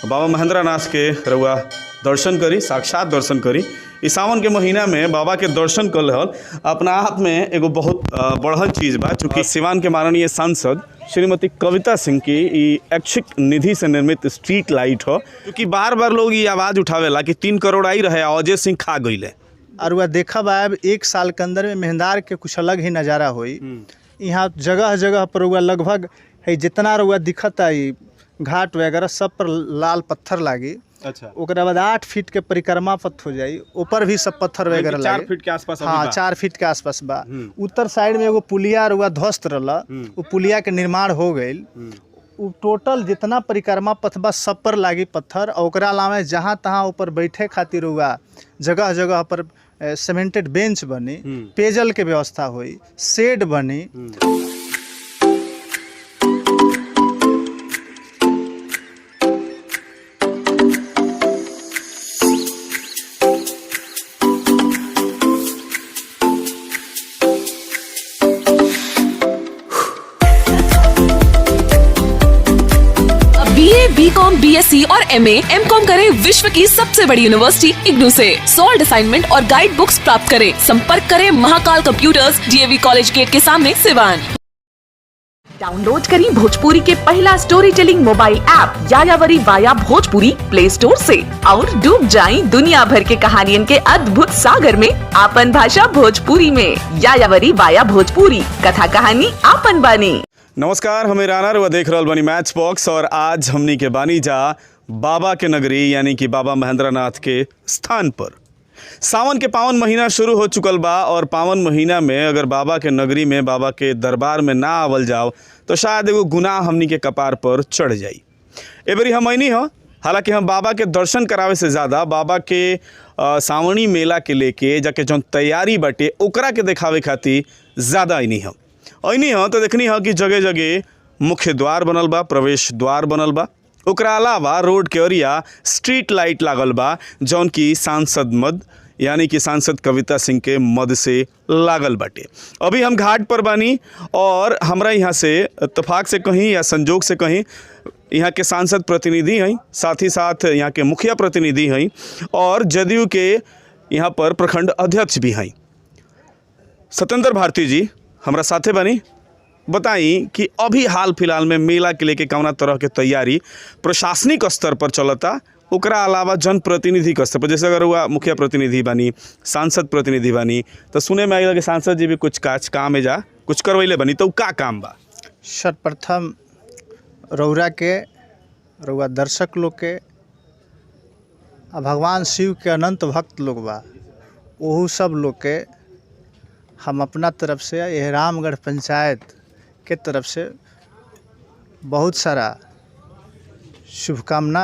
बाबा महेंद्रनाथ के रउआ दर्शन करी, साक्षात दर्शन करी। इस सावन के महीना में बाबा के दर्शन कर रहल अपना आप में एगो बहुत बढ़ल चीज़ बा। चूँकि सिवान के माननीय सांसद श्रीमती कविता सिंह की ऐच्छिक निधि से निर्मित स्ट्रीट लाइट हो, क्योंकि बार बार लोग ये आवाज़ उठावेला कि 3 करोड़ आई रहे, अजय सिंह खा गईले। और वह देखा बा अब 1 साल के अंदर में मेहंदार के कुछ अलग ही नज़ारा हुई। यहाँ जगह जगह पर हुआ लगभग है जितना रुआ दिखता है घाट वगैरह सब पर लाल पत्थर लागी। अच्छा, ओकरा बाद 8 फीट के परिक्रमा पथ हो जाई, ऊपर भी सब पत्थर वगैरह लागी। 4 फीट के आसपास। हाँ, 4 फीट के आसपास बा। उत्तर साइड में एगो पुलिया रुआ ध्वस्त रहला, वो पुलिया के निर्माण हो गई। टोटल जितना परिक्रमा पथ बा सब पर लागी पत्थर। और ओकरा अलावा जहाँ तहाँ ऊपर बैठे खातिर हुआ जगह जगह पर सीमेंटेड बेंच बनी, पेयजल के व्यवस्था हुई, शेड बनी। बीकॉम, बीएससी और एमए, एमकॉम करें विश्व की सबसे बड़ी यूनिवर्सिटी इग्नू से। सॉल्ड असाइनमेंट और गाइड बुक्स प्राप्त करें। संपर्क करें Mahakal computers, DAV college gate के सामने, सिवान। डाउनलोड करें भोजपुरी के पहला storytelling mobile app Yayavari via Bhojpuri play store से और डूब जाएं दुनिया भर के कहानियन के अद्भुत सागर में आपन भाषा भोजपुरी में। यायावरी वाया भोजपुरी, कथा कहानी आपन बानी। नमस्कार, हमें राना रुआ देख रहल बानी मैच बॉक्स। और आज हमनी के बानी जा बाबा के नगरी यानी कि बाबा महेंद्रनाथ के स्थान पर। सावन के पावन महीना शुरू हो चुकल बा और पावन महीना में अगर बाबा के नगरी में, बाबा के दरबार में ना आवल जाओ तो शायद एगो गुनाह हमनी के कपार पर चढ़ जाई। ए बेरी हम ऐनी हो, हालांकि हम बाबा के दर्शन करावे से ज़्यादा बाबा के सावनी मेला के लेके जाके जौन तैयारी बाटे ओकरा के देखावे खातिर ज़्यादा ऐनी हम तो देखनी है कि जगह जगह मुख्य द्वार बनल बा, प्रवेश द्वार बनल बा। ओकरा अलावा रोड के अरिया स्ट्रीट लाइट लागल बा जौन की सांसद मद यानी कि सांसद कविता सिंह के मद से लागल बाटे। अभी हम घाट पर बानी और हमरा यहाँ से इत्तेफाक से कहीं या संजोग से कहीं यहाँ के सांसद प्रतिनिधि हैं, साथ ही साथ यहाँ के मुखिया प्रतिनिधि हैं और जदयू के यहाँ पर प्रखंड अध्यक्ष भी हैं। सत्येंद्र भारती जी हमरा साथे बनी। बताई कि अभी हाल फिलहाल में मेला के लेके कौना तरह के तैयारी प्रशासनिक स्तर पर चलता, ओकरा अलावा जनप्रतिनिधि के स्तर पर, जैसे अगर हुआ मुखिया प्रतिनिधि बानी, सांसद प्रतिनिधि बानी, तो सुने में आएगा कि सांसद जी भी कुछ काम है जा कुछ करवैले बनी, तो का काम बा? सर्वप्रथम रउरा दर्शक लोग के भगवान शिव के अनंत भक्त लोग बा, ओहू सब लोग के हम अपना तरफ से यह रामगढ़ पंचायत के तरफ से बहुत सारा शुभकामना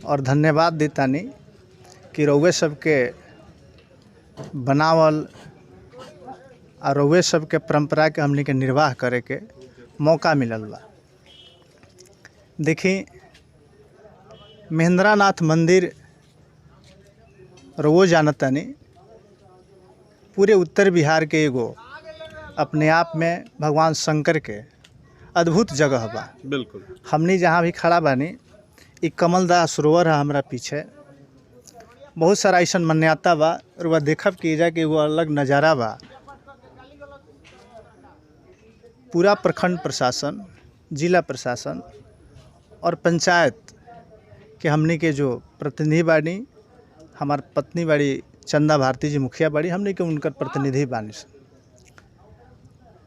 और धन्यवाद देतानी कि रउए सबके बनावल और रउए सबके परंपरा के हमनी के निर्वाह करे के मौका मिलल बा। देखी, महेंद्रनाथ मंदिर रउओ जानतानी पूरे उत्तर बिहार के एगो अपने आप में भगवान शंकर के अद्भुत जगह बा। बिल्कुल। हमनी जहाँ भी खड़ा बानी, एक कमलदा सरोवर है हमारा पीछे, बहुत सारा ऐसा मान्यता बा और वह देखब कि एजा के एगो अलग नज़ारा बा। पूरा प्रखंड प्रशासन, जिला प्रशासन और पंचायत के हमनी के जो प्रतिनिधि बानी, हमार पत्नी बाड़ी चंदा भारती जी मुखिया बाड़ी, हमने के उनकर प्रतिनिधि बानी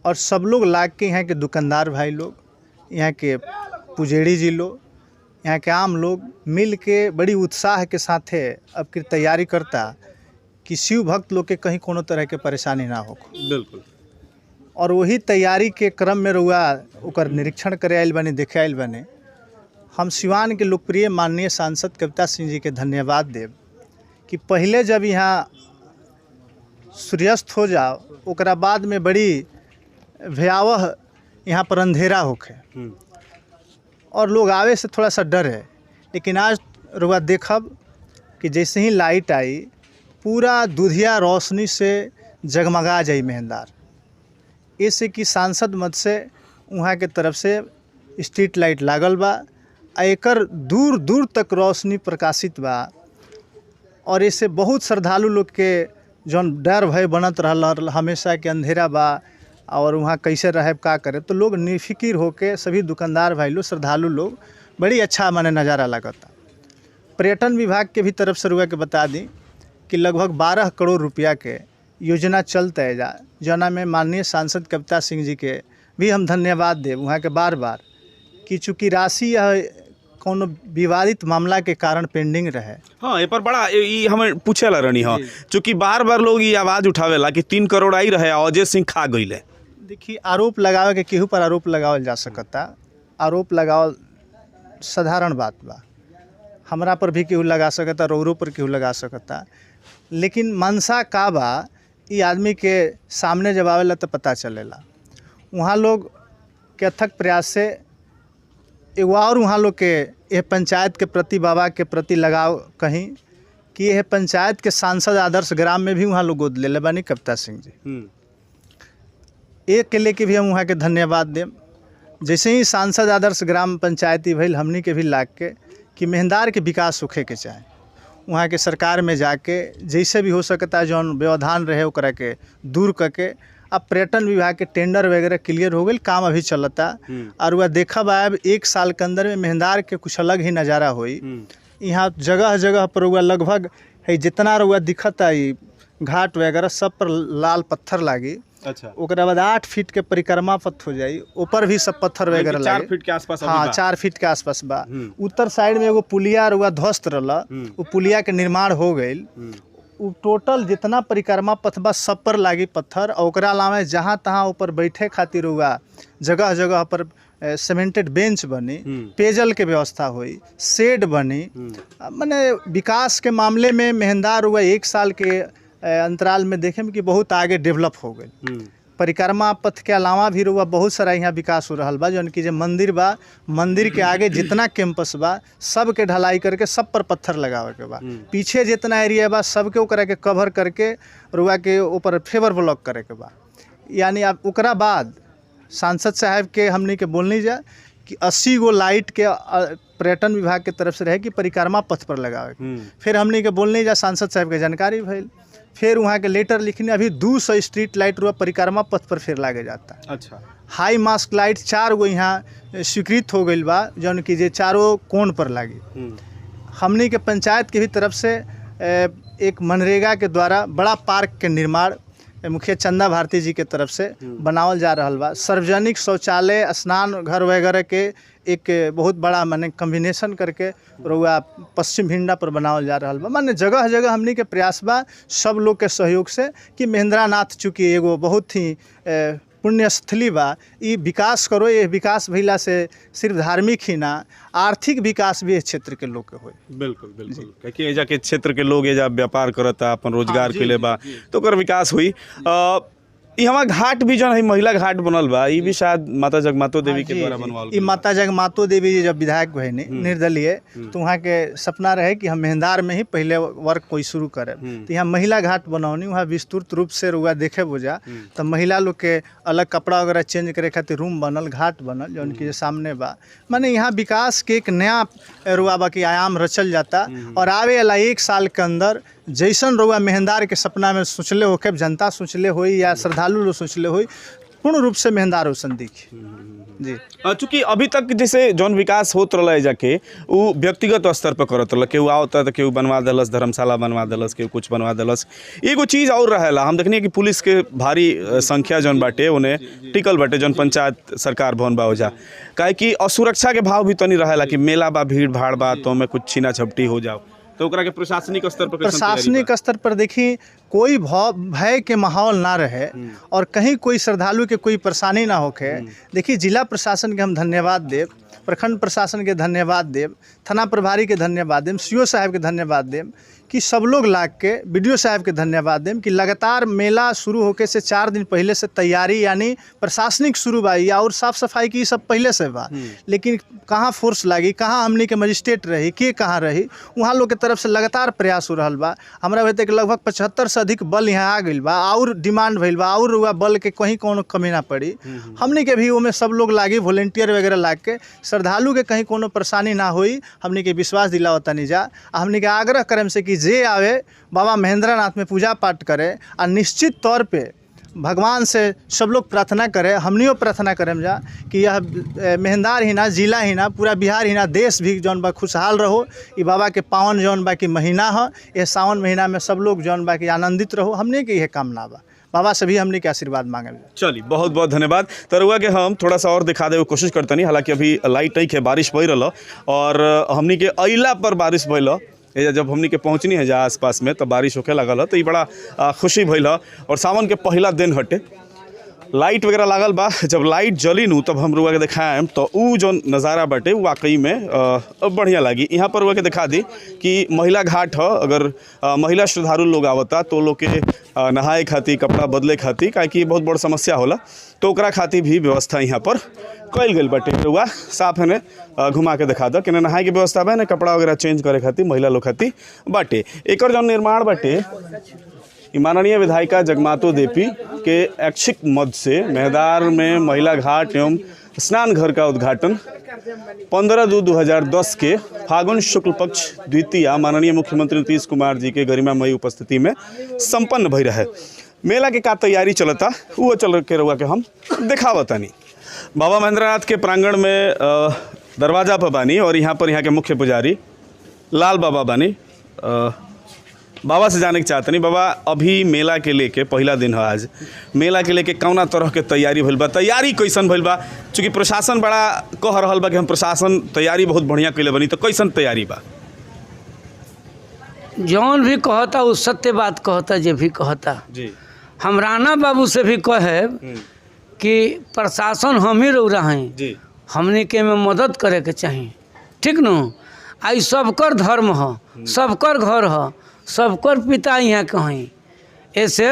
और सब लोग लाग के यहाँ के दुकानदार भाई लोग, यहाँ के पुजेड़ी जी लोग, यहाँ के आम लोग मिल के बड़ी उत्साह के साथे अब की तैयारी करता कि शिव भक्त लोग के कहीं कोनो तरह के परेशानी ना हो। बिल्कुल। और वही तैयारी के क्रम में रुआ ओकर निरीक्षण करे आयल बने, देखे आयल बने। हम सिवान के लोकप्रिय माननीय सांसद कविता सिंह जी के धन्यवाद देव कि पहले जब यहाँ सूर्यास्त हो जाओ ओकरा बाद में बड़ी भयावह यहाँ पर अंधेरा होखे और लोग आवे से थोड़ा सा डर है, लेकिन आज रुआ देखब कि जैसे ही लाइट आई पूरा दुधिया रोशनी से जगमगा जाई मेहंदार। इससे कि सांसद मत से वहाँ के तरफ से स्ट्रीट लाइट लागल बा आ एकर दूर दूर तक रोशनी प्रकाशित बा और इससे बहुत श्रद्धालु लोग के जौन डर भय बनत रहल हमेशा के अंधेरा बा और वहाँ कैसे रहे का करे, तो लोग निफिकिर होके सभी दुकानदार भाई लोग श्रद्धालु लोग बड़ी अच्छा माने नज़ारा लगता। पर्यटन विभाग के भी तरफ से रुआ के बता दी कि लगभग 12 करोड़ रुपया के योजना चलता है जना में माननीय सांसद कविता सिंह जी के भी हम धन्यवाद देव वहाँ के बार बार कि चूँकि राशि यह कोनो विवादित मामला के कारण पेंडिंग रहे। हाँ, ये पर बड़ा हमें पूछेला रहनी हो, चूँकि बार बार लोग ये आवाज़ उठावेला कि 3 करोड़ आई रहे अजय सिंह खा गईले। देखिए, आरोप लगावे के केहू पर आरोप लगावल जा सकता, आरोप लगावल साधारण बात बा, हमरा पर भी केहू लगा सकता, रौरो पर केहू लगा सकता, लेकिन मनसा का बा ये आदमी के सामने जब आवेला तो पता चलेला। वहाँ लोग के अथक प्रयास से एगो और वहाँ लोग के यह पंचायत के प्रति बाबा के प्रति लगाव कहीं कि यह पंचायत के सांसद आदर्श ग्राम में भी वहाँ लोग गोद ले बानी कविता सिंह जी। एक के लेके भी हम वहाँ के धन्यवाद दें। जैसे ही सांसद आदर्श ग्राम पंचायती भइल हमनी के भी लाग के कि मेहंदार के विकास होखे के चाहे, वहाँ के सरकार में जाके जैसे भी हो सकता है जौन व्यवधान रहे ओकरा के दूर करके अब पर्यटन विभाग के टेंडर वगैरह क्लियर हो गई, काम अभी चलता और वह देखा बा अब 1 साल के अंदर में मेहंदार के कुछ अलग ही नज़ारा होई। यहाँ जगह जगह पर हुआ लगभग है जितना रुआ दिखता है घाट वगैरह सब पर लाल पत्थर लागी। अच्छा, ओकरा बाद 8 फीट के परिक्रमा पथ हो जाई, ऊपर भी सब पत्थर वगैरह लागे। 4 फीट के आसपास। हाँ, 4 फीट के आसपास बा। उत्तर साइड में एगो पुलिया रुआ ध्वस्त रहला, वो पुलिया के निर्माण हो गई। उ टोटल जितना परिक्रमा पथ बा सब पर लागी पत्थर। और ओकरा अलावा जहाँ तहाँ ऊपर बैठे खातिर हुआ जगह जगह पर सीमेंटेड बेंच बनी, पेयजल के व्यवस्था हुई, शेड बनी। माने विकास के मामले में मेहंदार हुआ 1 साल के अंतराल में देखे में कि बहुत आगे डेवलप हो गई। परिक्रमा पथ के अलावा भी रुआ बहुत सारा यहाँ विकास हो रहा बा, जौन कि जे मंदिर बा, मंदिर के आगे जितना कैंपस बा सब के ढलाई करके सब पर पत्थर लगावे के बा। पीछे जितना एरिया बा सबके ओकरा के कवर करके रुआ के ऊपर फेवर ब्लॉक करे के बा। यानी अब ओकरा बाद सांसद साहब के हमने के बोलनी जा कि 80 गो लाइट के पर्यटन विभाग के तरफ से रहे कि परिक्रमा पथ पर लगावे के। फिर हमने के बोलनी जा सांसद साहब के जानकारी भइल, फिर वहाँ के लेटर लिखने अभी 200 स्ट्रीट लाइट रुआ परिक्रमा पथ पर फिर लागे जाता। अच्छा, हाई मास्क लाइट 4 गो यहाँ स्वीकृत हो गई बा, जौन कि जे चारों कोण पर लागी। हमनी के पंचायत के भी तरफ से एक मनरेगा के द्वारा बड़ा पार्क के निर्माण मुखिया चंदा भारती जी के तरफ से बनावल जा रहा बा। सार्वजनिक शौचालय, स्नान घर वगैरह के एक बहुत बड़ा माने कम्बिनेशन करके रुआ पश्चिम भिंडा पर बनावल जा रहा बा। माने जगह जगह हमनी के प्रयास बा सब लोग के सहयोग से कि महेंद्रनाथ चूँकि एगो बहुत ही पुण्यस्थली बा, ये विकास करो। ये विकास भइला से सिर्फ धार्मिक ही ना आर्थिक विकास भी इस क्षेत्र के लोग के होई। बिल्कुल बिल्कुल, कि एजा के क्षेत्र के लोग एजा व्यापार करता, अपन रोजगार के लिए बा, तो ओकर विकास हुई। यहाँ घाट भी जौन है महिला घाट बनल बा, ये भी शायद माता जगमातो देवी के द्वारा बनवाल। ये माता जगमातो देवी जी जब विधायक हुए निर्दलीय, तो वहाँ के सपना रहे कि हम मेहंदार में ही पहले वर्क कोई शुरू करें। तो यहाँ महिला घाट बनौनी, वहाँ विस्तृत रूप से रुआ देखे बुझा तो महिला लोग के अलग कपड़ा वगैरह चेंज करे खातिर रूम बनल, घाट बनल, जो उनके सामने बा। माने यहाँ विकास के एक नया रुआ बा की आयाम रचल जाता। और आवे वाला 1 साल के अंदर जैसन रुआ मेहंदार के सपना में सोचले हो के जनता सोचले हो या श्रद्धालु लोग सोचले हो, पूर्ण रूप से मेहंदार रोशन दिखी जी। चूँकि अभी तक जैसे जौन विकास होत रहा है जाके वो व्यक्तिगत स्तर पर करत रहा, केहू आवता तो केहू बनवा दिलस, धर्मशाला बनवा दिलस, केहू कुछ बनवा दिलस। एगो चीज़ और रहेला, हम देखनी कि पुलिस के भारी संख्या जौन बाटे उन्हें टिकल बाटे जौन पंचायत सरकार भवन बा ओजा, काहे कि असुरक्षा के भाव भी तनी रहेला कि मेला बा, भीड़ भाड़ बा, तो में कुछ छीना झपटी हो जाओ। तो ओकरा के प्रशासनिक स्तर पर प्रशासनिक स्तर पर देखी कोई भय के माहौल ना रहे और कहीं कोई श्रद्धालु के कोई परेशानी ना होके। देखिए, जिला प्रशासन के हम धन्यवाद देव, प्रखंड प्रशासन के धन्यवाद देव, थाना प्रभारी के धन्यवाद देव, सीओ साहब के धन्यवाद देव, कि सब लोग लाग के वीडियो साहब के धन्यवाद दें कि लगातार मेला शुरू होके से 4 दिन पहले से तैयारी यानी प्रशासनिक शुरू बा या और साफ सफाई की सब पहले से बा, लेकिन कहाँ फोर्स लागी, कहाँ हमनी के मजिस्ट्रेट रही, के कहाँ रही, वहाँ लोग के तरफ से लगातार प्रयास हो रहा बा। हमरा होते कि लगभग 75 से अधिक बल यहाँ आ गई बा और डिमांड भइल बा और हुआ बल के कहीं कोनो कमी ना पड़ी। हमनी के भी ओमे सब लोग लागी वॉलेंटियर वगैरह लाग के श्रद्धालु के कहीं कोनो परेशानी ना होई हमनी के विश्वास दिलावतानी जा। हमनी के आग्रह करम से कि जे आवे बाबा महेंद्रनाथ में पूजा पाठ करे और निश्चित तौर पे भगवान से सब लोग प्रार्थना करे, हमनियो प्रार्थना करें जा कि यह मेहंदार ही ना, जिला ही ना, पूरा बिहार ही ना, देश भी जौन बा खुशहाल रहो। ये बाबा के पावन जौन बा की महीना है, ये सावन महीना में सब लोग जौन बा की आनंदित रहो, हमने के यह कामना बा। बाबा से भी हमने के आशीर्वाद मांगे। चलिए बहुत बहुत धन्यवाद। तरुआ के हम थोड़ा सा और दिखा दे कोशिश करते नहीं, हालांकि अभी लाइट नहीं है, बारिश पड़ रहा और हमनी के अइला पर बारिश भइल। जब हमनी के पहुँचनी है जा आसपास में तब बारिश होके लगल तो ये बड़ा खुशी भइल। और सावन के पहला दिन हटे, लाइट वगैरह लागल बा। जब लाइट जली नू तब हम रुआ के दिखाएम तो ऊ जो नज़ारा बाटे वाकई में बढ़िया लगी। यहाँ पर रुआ के दिखा दी कि महिला घाट है। अगर महिला श्रद्धालु लोग आवता तो लोग के नहाए खातिर, कपड़ा बदले खातिर, काहे कि बहुत बड़ समस्या होला, तो ओकरा खातिर भी व्यवस्था यहाँ पर कल गई बाटे। रुआ साफ है ने घुमा के दिखा दो कि नहाए की व्यवस्था बा, कपड़ा वगैरह चेंज करे खातिर महिला लोग खातिर बाटे। एकर जौन निर्माण बाटे माननीय विधायिका जगमातो देवी के ऐच्छिक मद से मेहदार में महिला घाट एवं स्नान घर का उद्घाटन 15/2/2010 के फागुन शुक्ल पक्ष द्वितीया माननीय मुख्यमंत्री नीतीश कुमार जी के गरिमामयी उपस्थिति में संपन्न भई रहे। मेला के का तैयारी चलता वो चल के रहुआ के हम दिखावतानी। बाबा महेंद्रनाथ के प्रांगण में दरवाजा पर बानी और यहाँ के मुख्य पुजारी लाल बाबा बानी। बाबा से जाने के चाहते नहीं, बाबा अभी मेला के लेके पहला दिन है, आज मेला के लेके कौना तरह के तैयारी भइल बा, तैयारी कैसन भइल बा? चूँकि प्रशासन बड़ा कह रहा बा कि हम प्रशासन तैयारी बहुत बढ़िया कैले बनी, तो कैसन तैयारी बा? जौन भी कहता वो सत्य बात कहता, जे भी कहता जी। हम राणा बाबू से भी कहे कि प्रशासन हम ही रह रहे हैं जी, हमने के में मदद करे के चाहिए, ठीक न? आई सबकर धर्म है, सबकर घर है, सबकर पिता यहाँ कहीं। ऐसे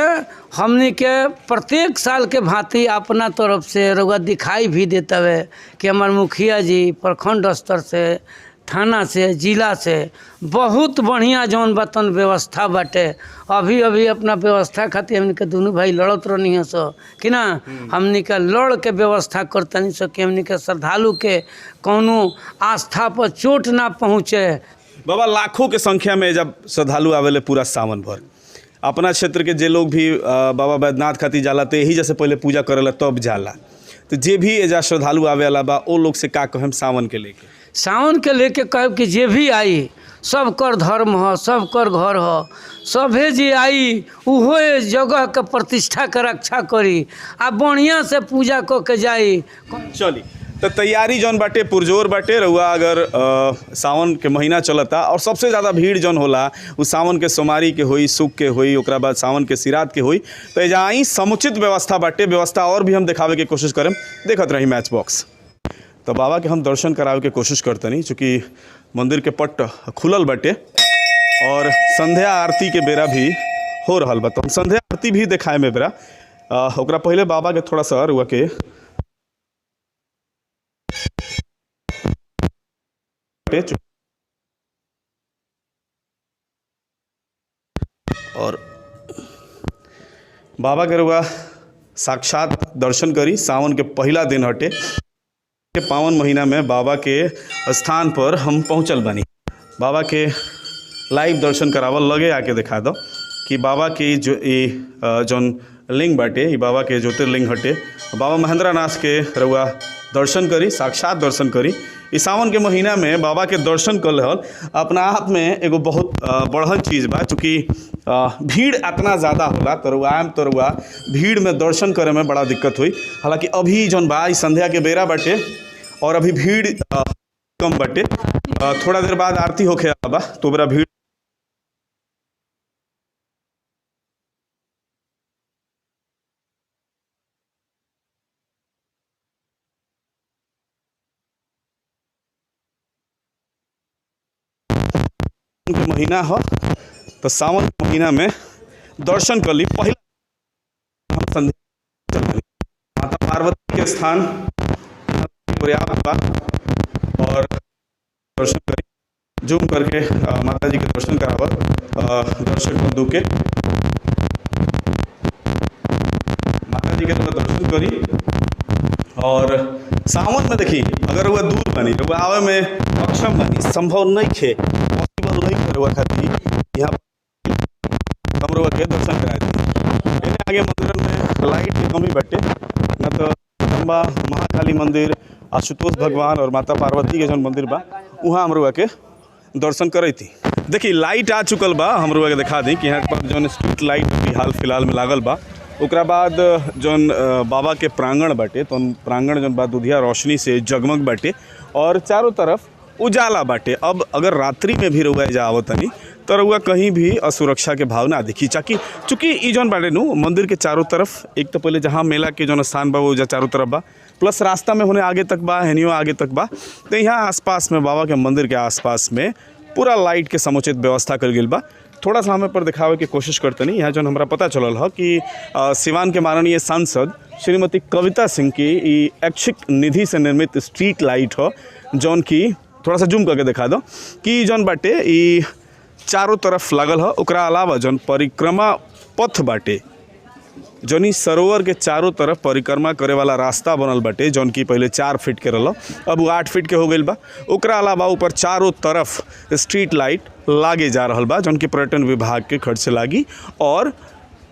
हमने के प्रत्येक साल के भांति अपना तरफ से रउआ दिखाई भी देता है कि हमारे मुखिया जी प्रखंड स्तर से, थाना से, जिला से बहुत बढ़िया जौन बतन व्यवस्था बाटे। अभी अभी अपना व्यवस्था खातिर हमने के दोनों भाई लड़त रहनी है सो कि ना, हमने के लड़ के व्यवस्था करतनी सो कि हमने के श्रद्धालु के कौनो आस्था पर चोट ना पहुँचे। बाबा लाखों के संख्या में जब श्रद्धालु आवेले पूरा सावन भर, अपना क्षेत्र के जे लोग भी बाबा बैद्यनाथ खातिर जाला तो यही जैसे पहले पूजा करेला तब जाला, तो जे भी एजा श्रद्धालु आवेला बा ओ लोग से का कहम सावन के लेके? सावन के लेके कहब कि जे भी आई सबकर धर्म हो, सबकर घर हो, सभे जे आई उहो जगह के प्रतिष्ठा के रक्षा करी आ बढ़िया से पूजा क के जाई। चली तो तैयारी जौन बाटे पुरजोर बाटे। रहुआ अगर सावन के महीना चलता और सबसे ज़्यादा भीड़ जौन होला वो सावन के सोमवारी के होई, सुख के होई, ओकरा बाद सावन के सिरात के होई, तो एजा आई समुचित व्यवस्था बाटे। व्यवस्था और भी हम दिखावे के कोशिश करें, देखत रही मैच बॉक्स। तो बाबा के हम दर्शन करावे के कोशिश करते नहीं, चूँकि मंदिर के पट खुलल बाटे और संध्या आरती के बेरा भी हो रहा बा, तो हम संध्या आरती भी दिखाए में बेरा। ओकरा पहले बाबा के थोड़ा सा रुआ के और बाबा के रुआ साक्षात दर्शन करी। सावन के पहला दिन हटे के पावन महीना में बाबा के स्थान पर हम पहुंचल बनी। बाबा के लाइव दर्शन करावल, लगे आके दिखा दो कि बाबा की जो जौन लिंग बाटे, ये बाबा के ज्योतिर्लिंग हटे। बाबा महेंद्रनाथ के रउआ दर्शन करी, साक्षात दर्शन करी। इस सावन के महीना में बाबा के दर्शन कर रहल अपना आप में एगो बहुत बढ़न चीज़ बा। चूँकि भीड़ इतना ज़्यादा होला तो रुआ भीड़ में दर्शन करे में बड़ा दिक्कत हुई। हालांकि अभी जौन बा संध्या के बेरा बाटे और अभी भीड़ कम बाटे, थोड़ा देर बाद आरती होके बा तो बड़ा भीड़ के महीना हो तो सावन के महीना में दर्शन कर ली। पहला हम संध्या चल गई। माता पार्वती के स्थान पर्याप्त बा और दर्शन करी, जूम करके माता जी के दर्शन करावत दर्शक बंधु के माता जी के दर्शन करी। और सावन में देखी अगर वह दूर बनी तो वह आवे में अक्षम बनी, संभव नहीं खे, पॉसिबल नहीं करे वह खातिर यहाँ हम लोग के दर्शन कराए थे। आगे मंदिर में लाइट की कमी बटे न तो लंबा महाकाली मंदिर, आशुतोष भगवान और माता पार्वती के जो मंदिर बा वहाँ हम लोग के दर्शन करे थी। देखिए लाइट आ चुकल बा, हम लोग के दिखा दी कि यहाँ पर जो स्ट्रीट लाइट भी हाल फिलहाल में लागल बा। ओकरा बाद जौन बाबा के प्रांगण बाटे तो प्रांगण जौन बा दुधिया रोशनी से जगमग बाटे और चारों तरफ उजाला बाटे। अब अगर रात्रि में भी रउआ जा आवतनी तो रउआ कहीं भी असुरक्षा के भावना दिखी, चूँकि ई जौन बाटे नु मंदिर के चारों तरफ एक तो पहले जहाँ मेला के जौन स्थान बा वो चारों तरफ बा, प्लस रास्ता में होने आगे तक बा, हेनियो आगे तक बा। तो यहाँ आसपास में बाबा के मंदिर के आसपास में पूरा लाइट के समुचित व्यवस्था कर गई बा। थोड़ा सा हमें पर दिखावे की कोशिश करते नहीं। यहाँ जो हमारा पता चलल है कि सिवान के माननीय सांसद श्रीमती कविता सिंह की ऐच्छिक निधि से निर्मित स्ट्रीट लाइट हो, जौन की थोड़ा सा जूम करके दिखा दो कि जौन बाटे ई चारों तरफ लागल है। ओकरा अलावा जौन परिक्रमा पथ बाटे, जौन सरोवर के चारों तरफ परिक्रमा करे वाला रास्ता बनल बाटे, जौन की पहले 4 फीट के रहल अब वो 8 फीट के हो गई बा। ओकरा अलावा ऊपर चारों तरफ स्ट्रीट लाइट लागे जा रहल बा, जौन की पर्यटन विभाग के खर्च से लागी और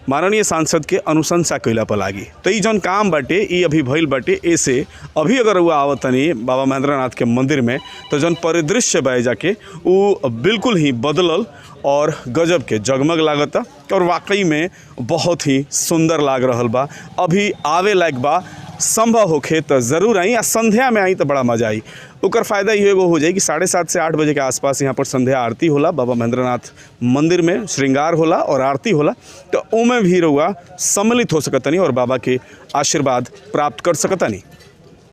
माननीय सांसद के अनुशंसा कैला पर लागी। तो ये जौन काम बाटे ये अभी भइल बाटे। ऐसे अभी अगर वो आवतनी बाबा महेंद्रनाथ के मंदिर में तो जौन परिदृश्य बह जाके वो बिल्कुल ही बदलल और गजब के जगमग लागता और वाकई में बहुत ही सुंदर लाग रहल बा। अभी आवे लायक बा, संभव होखे तो ज़रूर आई, संध्या में आई तो बड़ा मजा आई। ओकर फ़ायदा ये एगो हो जाए कि 7:30 से 8 बजे के आसपास यहाँ पर संध्या आरती होला, बाबा महेंद्रनाथ मंदिर में श्रृंगार होला और आरती होला। तो ओमे भी रउआ सम्मिलित हो सकतनी और बाबा के आशीर्वाद प्राप्त कर सकतनी।